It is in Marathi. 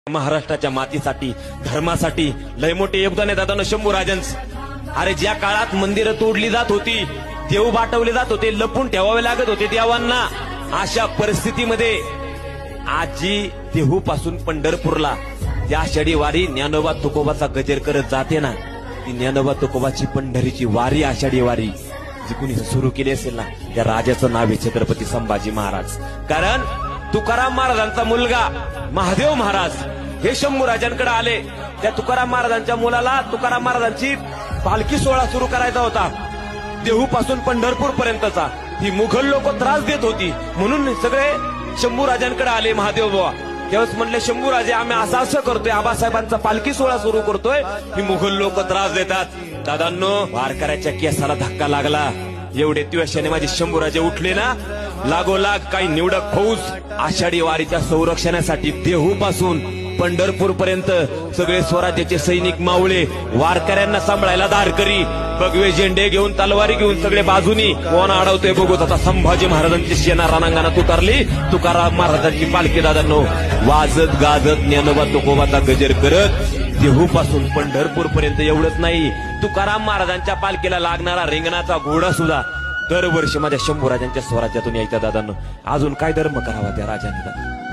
महाराष्ट्राच्या मातीसाठी धर्मासाठी लय मोठे योगदान आहे दादा शंभू राजांचं। अरे ज्या काळात मंदिरं तोडली जात होती, देव बाटवले जात होते, लपून ठेवावे लागत होते देवांना, अशा परिस्थितीमध्ये आजी देहू पासून पंढरपूरला त्या आषाढी वारी ज्ञानोबा तुकोबाचा गजर करत जाते ना, ती ज्ञानोबा तुकोबाची पंढरीची वारी आषाढी वारी जी कुणी सुरू केली असेल ना, त्या राजाचं नाव आहे छत्रपती संभाजी महाराज। कारण तुकाराम महाराजांचा मुलगा महादेव महाराज हे शंभू राजांकडे आले। त्या तुकाराम महाराजांच्या मुलाला तुकाराम महाराजांची पालखी सोहळा सुरू करायचा होता, देहू पासून पंढरपूर पर्यंतचा। ही मुघल लोक त्रास देत होती, म्हणून सगळे शंभू राजांकडे आले महादेव बुवा। त्यावेळेस म्हणले शंभू राजे आम्ही असं करतोय, आबासाहेबांचा पालखी सोहळा सुरू करतोय, ही मुघल लोक त्रास देतात। दादांनो वारकऱ्याच्या केसाला धक्का लागला, एवढे दिवसाने माझे शंभू राजे उठले ना, लागोलाग काही निवडक फौज आषाढी वारीच्या संरक्षणासाठी देहू पासून पंढरपूर पर्यंत सगळे स्वराज्याचे सैनिक मावळे वारकऱ्यांना सांभाळायला धारकरी भगवे झेंडे घेऊन तलवारी घेऊन सगळे बाजूनी कोण अडवतोय बघूत। आता संभाजी महाराजांची सेना रणांगणात उतरली, तुकाराम महाराजांची पालखी दादांनो वाजत गाजत ज्ञानोबा तुकोबाचा गजर करत देहू पासून पंढरपूर पर्यंत। एवढंच नाही, तुकाराम महाराजांच्या पालखीला लागणारा रिंगणाचा घोडा सुद्धा दरवर्षी माझ्या शंभू राजांच्या स्वराज्यातून यायचा दादांनो। अजून काय धर्म करावा त्या राजांनी?